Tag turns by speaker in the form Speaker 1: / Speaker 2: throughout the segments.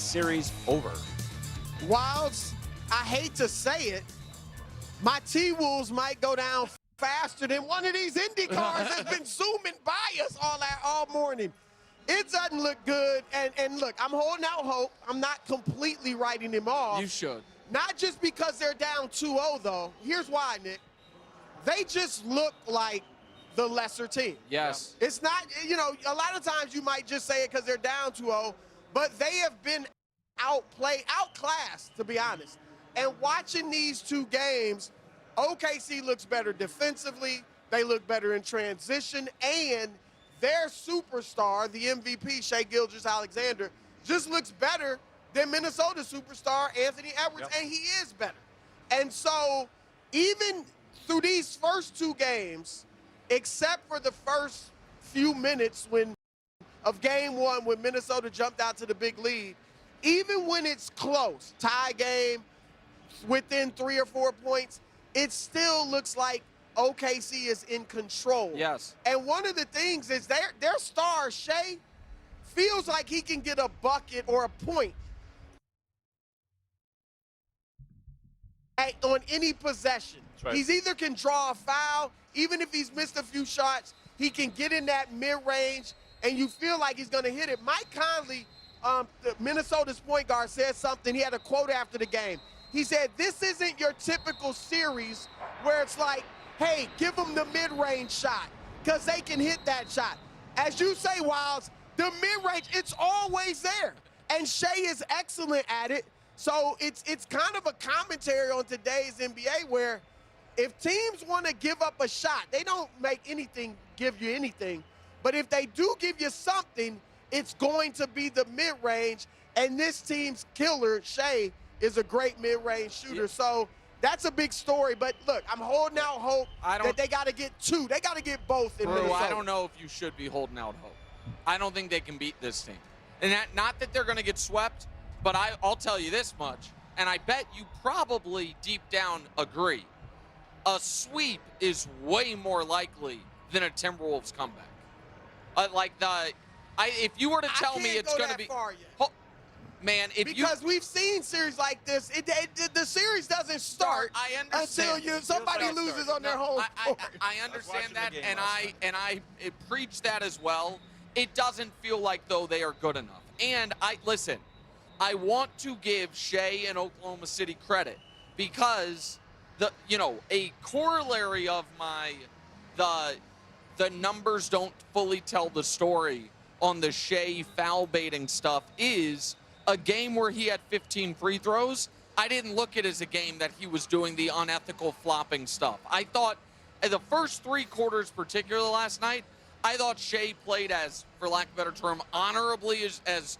Speaker 1: series over.
Speaker 2: Wilds, I hate to say it, my T-Wolves might go down faster than one of these Indy cars that's been zooming by us all morning. It doesn't look good, and look, I'm holding out hope. I'm not completely writing them off.
Speaker 3: You should.
Speaker 2: Not just because they're down 2-0, though. Here's why, Nick. They just look like the lesser team.
Speaker 3: Yes.
Speaker 2: It's not, a lot of times you might just say it because they're down 2-0, but they have been outclassed, to be honest. And watching these two games, OKC looks better defensively. They look better in transition, and their superstar, the MVP, Shai Gilgeous-Alexander, just looks better than Minnesota superstar Anthony Edwards, and he is better. And so even through these first two games, except for the first few minutes of game one when Minnesota jumped out to the big lead, even when it's close, tie game, within 3 or 4 points, it still looks like OKC is in control.
Speaker 3: Yes.
Speaker 2: And one of the things is their star, Shai, feels like he can get a bucket or a point on any possession.
Speaker 1: Right.
Speaker 2: He's either can draw a foul, even if he's missed a few shots, he can get in that mid-range, and you feel like he's going to hit it. Mike Conley, Minnesota's point guard, said something. He had a quote after the game. He said, this isn't your typical series where it's like, hey, give them the mid-range shot because they can hit that shot. As you say, Wilds, the mid-range, it's always there. And Shai is excellent at it. So it's kind of a commentary on today's NBA where if teams want to give up a shot, they don't make anything give you anything. But if they do give you something, it's going to be the mid-range. And this team's killer, Shai, is a great mid-range shooter.
Speaker 3: Yeah.
Speaker 2: So that's a big story. But look, I'm holding out hope that they got to get two. They got to get both in Minnesota.
Speaker 3: I don't know if you should be holding out hope. I don't think they can beat this team. And not that they're going to get swept, but I'll tell you this much, and I bet you probably deep down agree. A sweep is way more likely than a Timberwolves comeback. If you were to tell me it's going to be
Speaker 2: far yet.
Speaker 3: Man,
Speaker 2: because we've seen series like this, the series doesn't start
Speaker 3: I understand.
Speaker 2: until somebody loses on their home court.
Speaker 3: I understand that, and I preach that as well. It doesn't feel like though they are good enough. And listen, I want to give Shai and Oklahoma City credit because a corollary of the numbers don't fully tell the story on the Shai foul baiting stuff is a game where he had 15 free throws. I didn't look at it as a game that he was doing the unethical flopping stuff. I thought in the first 3 quarters, particularly last night, I thought Shai played as, for lack of a better term, honorably as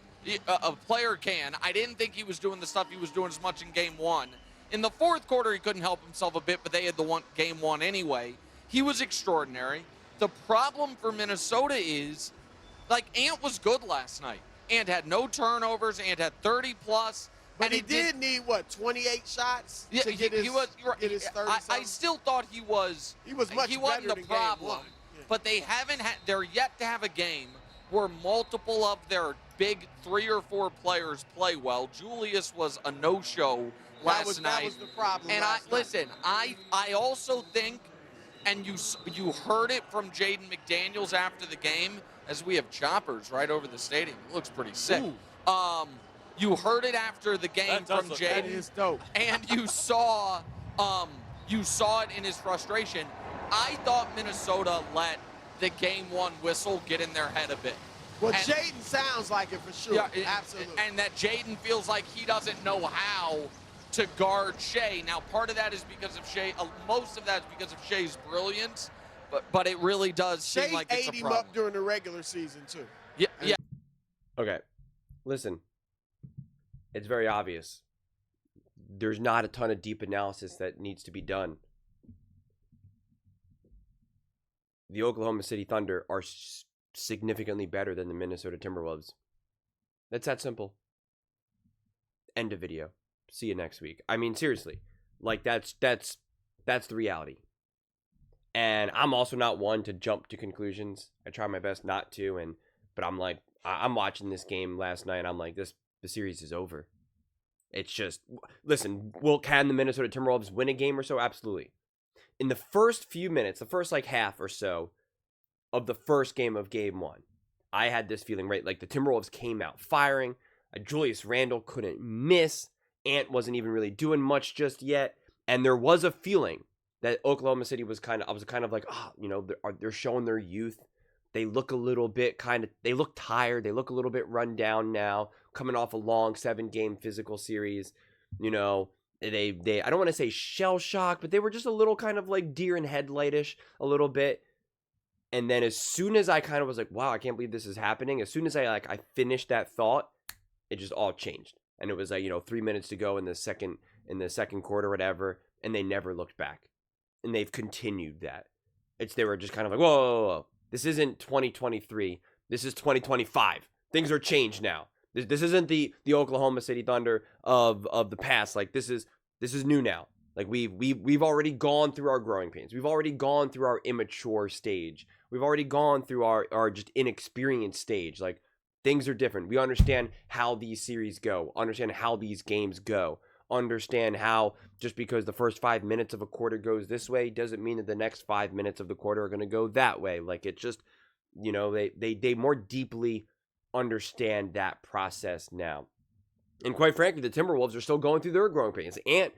Speaker 3: a player can. I didn't think he was doing the stuff he was doing as much in game one. In the fourth quarter, he couldn't help himself a bit, but they had game one anyway. He was extraordinary. The problem for Minnesota is, Ant was good last night. Ant had no turnovers. Ant had 30-plus.
Speaker 2: But he did need, 28 shots to get his 30-something?
Speaker 3: I still thought he was
Speaker 2: much better
Speaker 3: he wasn't the
Speaker 2: than
Speaker 3: problem.
Speaker 2: game one. Yeah.
Speaker 3: But they're yet to have a game where multiple of their big 3 or 4 players play well. Julius was a no-show last night.
Speaker 2: That was the problem.
Speaker 3: And listen, I also think, and you heard it from Jaden McDaniels after the game, as we have choppers right over the stadium. It looks pretty sick. You heard it after the game from Jaden.
Speaker 2: That is dope.
Speaker 3: And you saw it in his frustration. I thought Minnesota let the game one whistle get in their head a bit.
Speaker 2: Well, Jaden sounds like it for sure.
Speaker 3: Yeah,
Speaker 2: absolutely.
Speaker 3: And that Jaden feels like he doesn't know how to guard Shai. Now, part of that is because of Shai. Most of that is because of Shai's brilliance. But it really does seem like it's a problem.
Speaker 2: Shai ate him up during the regular season, too.
Speaker 3: Yeah.
Speaker 4: Okay. Listen. It's very obvious. There's not a ton of deep analysis that needs to be done. The Oklahoma City Thunder are significantly better than the Minnesota Timberwolves. That's that simple. End of video. See you next week. I mean, seriously. That's the reality. And I'm also not one to jump to conclusions. I try my best not to, but I'm watching this game last night, and I'm like, this the series is over. It's just, listen, can the Minnesota Timberwolves win a game or so? Absolutely. In the first few minutes, the first like half or so of the first game of game one, I had this feeling, right? Like the Timberwolves came out firing. Julius Randle couldn't miss. Ant wasn't even really doing much just yet. And there was a feeling that Oklahoma City was I was kind of like, they're showing their youth. They look a little bit they look tired. They look a little bit run down now, coming off a long 7-game physical series. They I don't want to say shell shock, but they were just a little kind of like deer in headlightish a little bit. And then as soon as I kind of was like, wow, I can't believe this is happening. As soon as I finished that thought, it just all changed. And it was like, 3 minutes to go in the second quarter, whatever. And they never looked back. And they've continued that. They were just kind of like, whoa, whoa, whoa. This isn't 2023. This is 2025. Things are changed now. This isn't the Oklahoma City Thunder of the past. Like this is new now. Like we've already gone through our growing pains. We've already gone through our immature stage. We've already gone through our just inexperienced stage. Like things are different. We understand how these series go. Understand how these games go. Understand how just because the first 5 minutes of a quarter goes this way doesn't mean that the next 5 minutes of the quarter are going to go that way. Like it just, they more deeply understand that process now. And quite frankly, the Timberwolves are still going through their growing pains. Ant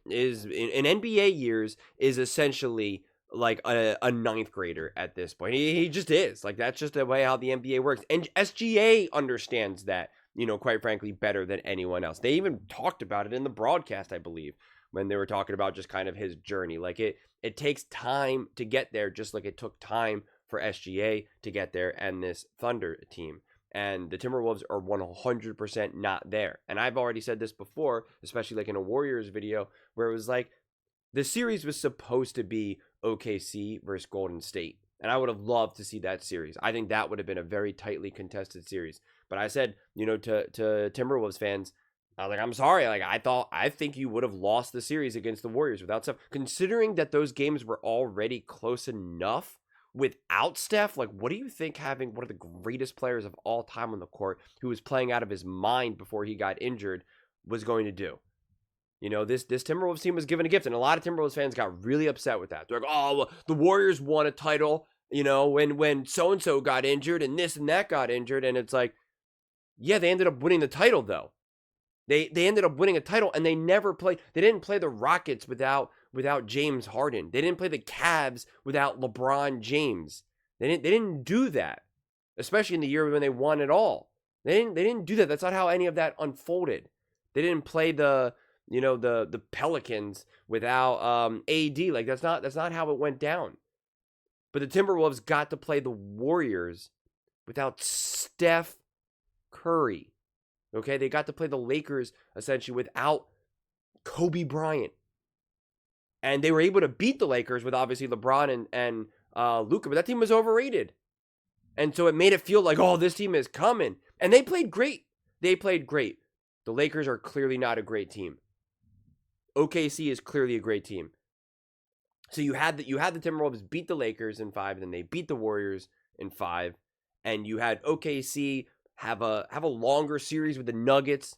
Speaker 4: is in NBA years is essentially like a ninth grader at this point. He just is. Like that's just the way how the NBA works. And SGA understands that, quite frankly, better than anyone else. They even talked about it in the broadcast, I believe, when they were talking about just kind of his journey. Like it takes time to get there, just like it took time for SGA to get there and this Thunder team. And the Timberwolves are 100% not there. And I've already said this before, especially like in a Warriors video, where it was like, the series was supposed to be OKC versus Golden State. And I would have loved to see that series. I think that would have been a very tightly contested series. But I said, to Timberwolves fans, I was like, I'm sorry. Like I think you would have lost the series against the Warriors without Steph. Considering that those games were already close enough without Steph, like what do you think having one of the greatest players of all time on the court who was playing out of his mind before he got injured was going to do? This Timberwolves team was given a gift, and a lot of Timberwolves fans got really upset with that. They're like, oh, well, the Warriors won a title, when so-and-so got injured and this and that got injured. And it's like, yeah, they ended up winning the title, though. They ended up winning a title, and they didn't play the Rockets without James Harden. They didn't play the Cavs without LeBron James. They didn't do that, especially in the year when they won it all. They didn't do that. That's not how any of that unfolded. They didn't play the Pelicans without AD. Like that's not how it went down. But the Timberwolves got to play the Warriors without Steph Curry. Okay, they got to play the Lakers essentially without Kobe Bryant. And they were able to beat the Lakers with obviously LeBron and Luka, but that team was overrated. And so it made it feel like, oh, this team is coming. And they played great. The Lakers are clearly not a great team. OKC is clearly a great team. So you had the Timberwolves beat the Lakers in 5, then they beat the Warriors in 5, and you had OKC have a longer series with the Nuggets,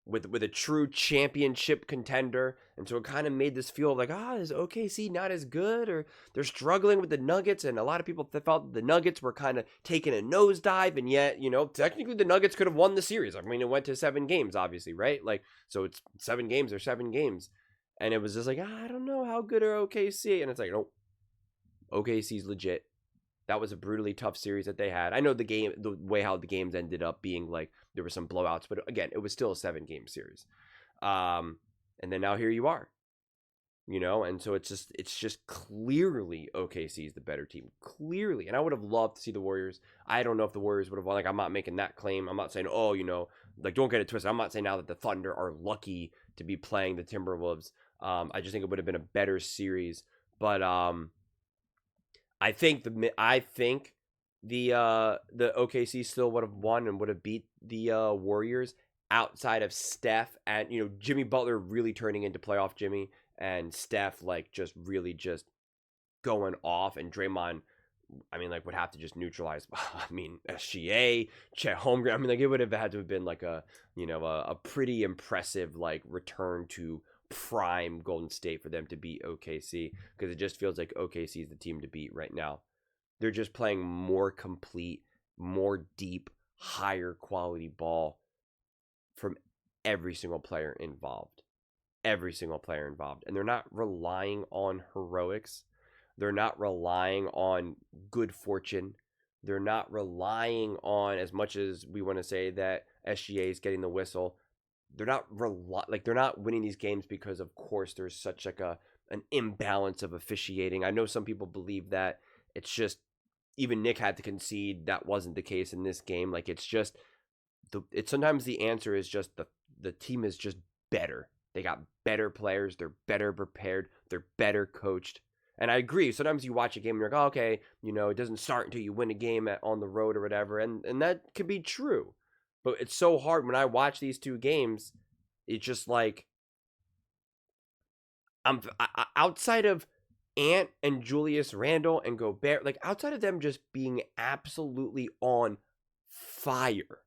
Speaker 4: with a true championship contender. And so it kind of made this feel like, is OKC not as good, or they're struggling with the Nuggets? And a lot of people felt the Nuggets were kind of taking a nosedive, and yet, technically the Nuggets could have won the series. I mean, it went to 7 games, obviously, right? Like, so it's 7 games or 7 games. And it was just like, I don't know how good are OKC. And it's like, no, OKC's legit. That was a brutally tough series that they had. I know the way how the games ended up being, like, there were some blowouts, but again, it was still a 7-game series. And then now here you are, and so it's just clearly OKC is the better team, clearly. And I would have loved to see the Warriors. I don't know if the Warriors would have won. Like, I'm not making that claim. I'm not saying, like, don't get it twisted. I'm not saying now that the Thunder are lucky to be playing the Timberwolves. I just think it would have been a better series. But I think the OKC still would have won and would have beat the Warriors outside of Steph and Jimmy Butler really turning into playoff Jimmy, and Steph like just really just going off, and Draymond I mean, like, would have to just neutralize, I mean, SGA, Chet Holmgren. I mean, like, it would have had to have been like a, you know, a pretty impressive, like, return to prime Golden State for them to beat OKC, because it just feels like OKC is the team to beat right now. They're just playing more complete, more deep, higher quality ball from every single player involved. Every single player involved. And they're not relying on heroics. They're not relying on good fortune. They're not relying on, as much as we want to say that SGA is getting the whistle, they're not they're not winning these games because, of course, there's such like an imbalance of officiating. I know some people believe that. It's just, even Nick had to concede that wasn't the case in this game. Like, it's just sometimes the answer is just the team is just better. They got better players. They're better prepared. They're better coached. And I agree. Sometimes you watch a game and you're like, oh, okay, you know, it doesn't start until you win a game on the road or whatever. And that could be true. But it's so hard when I watch these two games. It's just like, outside of Ant and Julius Randle and Gobert, like, outside of them just being absolutely on fire.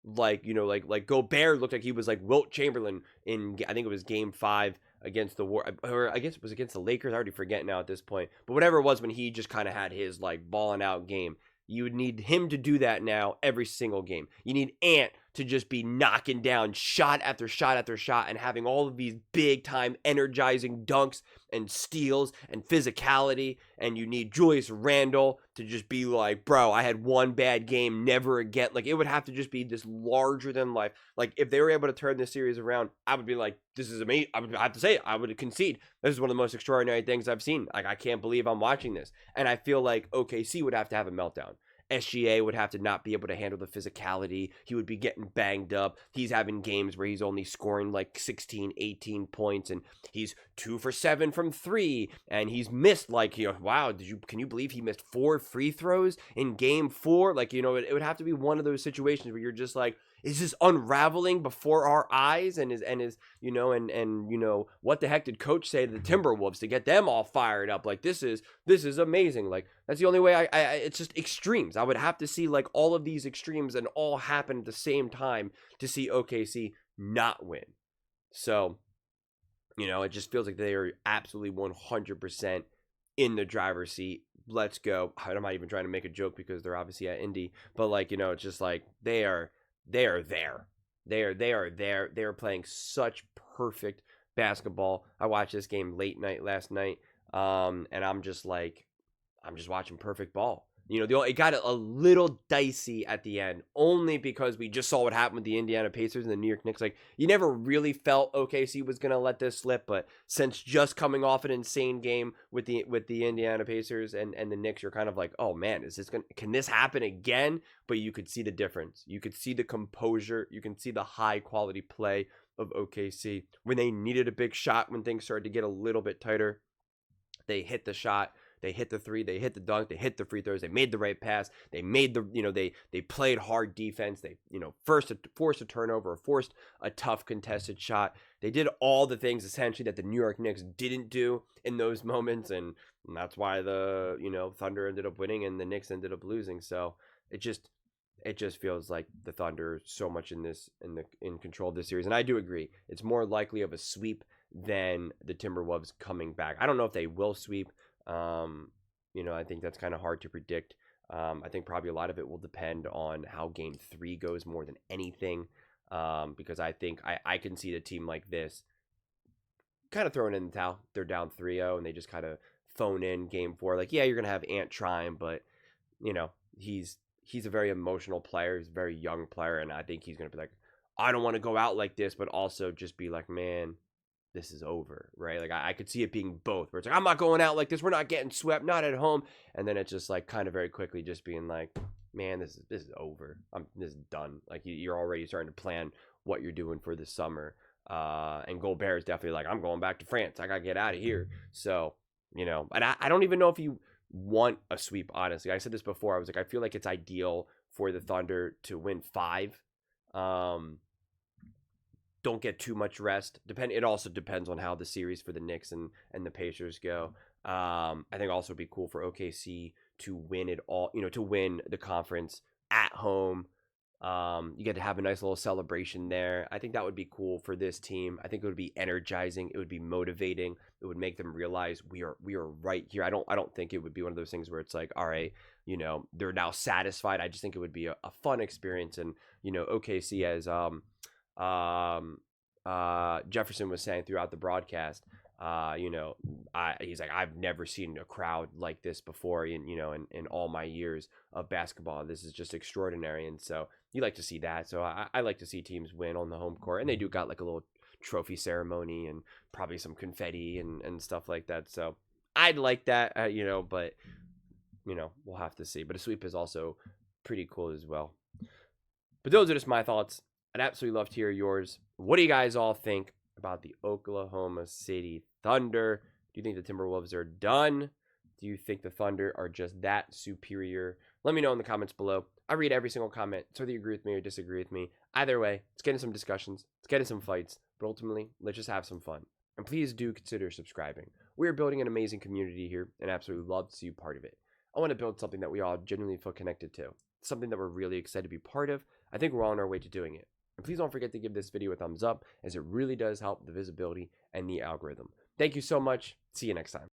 Speaker 4: Like, you know, like Gobert looked like he was like Wilt Chamberlain in, I think it was game 5 against the or I guess it was against the Lakers. I already forget now at this point. But whatever it was, when he just kind of had his like balling out game, you would need him to do that now every single game. You need Ant to just be knocking down shot after shot after shot and having all of these big time energizing dunks and steals and physicality. And you need Julius Randle to just be like, bro, I had one bad game, never again. Like, it would have to just be this larger than life. Like, if they were able to turn this series around, I would be like, this is amazing. I have to say it. I would concede. This is one of the most extraordinary things I've seen. Like, I can't believe I'm watching this. And I feel like OKC would have to have a meltdown. SGA would have to not be able to handle the physicality. He would be getting banged up. He's having games where he's only scoring like 16, 18 points, and he's 2 for 7 from 3, and he's missed, like, you know, wow, can you believe he missed 4 free throws in game 4? Like, you know, it would have to be one of those situations where you're just like, is this unraveling before our eyes? And you know, and you know, what the heck did coach say to the Timberwolves to get them all fired up? Like, this is amazing. Like, that's the only way I it's just extremes. I would have to see like all of these extremes and all happen at the same time to see OKC not win. So, you know, it just feels like they are absolutely 100% in the driver's seat. Let's go. I'm not even trying to make a joke because they're obviously at Indy, but like, you know, it's just like they are there. They are there. They are playing such perfect basketball. I watched this game late night last night, and I'm just watching perfect ball. You know, it got a little dicey at the end, only because we just saw what happened with the Indiana Pacers and the New York Knicks. Like, you never really felt OKC was going to let this slip, but since just coming off an insane game with the Indiana Pacers and the Knicks, you're kind of like, oh man, can this happen again? But you could see the difference. You could see the composure. You can see the high quality play of OKC. When they needed a big shot, when things started to get a little bit tighter, they hit the shot. They hit the 3, they hit the dunk, they hit the free throws, they made the right pass, they made the, you know, they played hard defense, they, you know, forced a turnover, or forced a tough contested shot. They did all the things essentially that the New York Knicks didn't do in those moments, and that's why the, you know, Thunder ended up winning and the Knicks ended up losing. So it just feels like the Thunder are so much in control of this series. And I do agree, it's more likely of a sweep than the Timberwolves coming back. I don't know if they will sweep. You know, I think that's kind of hard to predict. I think probably a lot of it will depend on how game 3 goes more than anything. Because I think I can see the team like this kind of throwing in the towel. They're down 3-0 and they just kind of phone in game 4. Like, yeah, you're going to have Ant trying, but you know, he's a very emotional player. He's a very young player. And I think he's going to be like, I don't want to go out like this, but also just be like, man, this is over, right? Like, I could see it being both, where it's like, I'm not going out like this, we're not getting swept, not at home, and then it's just like kind of very quickly just being like, man, this is over. This is done. Like, you're already starting to plan what you're doing for the summer. And Gobert is definitely like, I'm going back to France. I gotta get out of here. So, you know, and I don't even know if you want a sweep, honestly. I said this before. I was like, I feel like it's ideal for the Thunder to win 5. Don't get too much rest. It also depends on how the series for the Knicks and the Pacers go. I think also it'd be cool for OKC to win it all, to win the conference at home. You get to have a nice little celebration there. I think that would be cool for this team. I think it would be energizing. It would be motivating. It would make them realize we are right here. I don't think it would be one of those things where it's like, all right, they're now satisfied. I just think it would be a fun experience. And OKC, as Jefferson was saying throughout the broadcast, he's like, I've never seen a crowd like this before in all my years of basketball. This is just extraordinary. And so you like to see that. So I like to see teams win on the home court, and they do got like a little trophy ceremony and probably some confetti and stuff like that. So I'd like that, but we'll have to see. But a sweep is also pretty cool as well. But those are just my thoughts. I'd absolutely love to hear yours. What do you guys all think about the Oklahoma City Thunder? Do you think the Timberwolves are done? Do you think the Thunder are just that superior? Let me know in the comments below. I read every single comment, so whether you agree with me or disagree with me. Either way, let's get into some discussions. Let's get into some fights. But ultimately, let's just have some fun. And please do consider subscribing. We are building an amazing community here, and absolutely love to see you part of it. I want to build something that we all genuinely feel connected to. Something that we're really excited to be part of. I think we're all on our way to doing it. And please don't forget to give this video a thumbs up, as it really does help the visibility and the algorithm. Thank you so much. See you next time.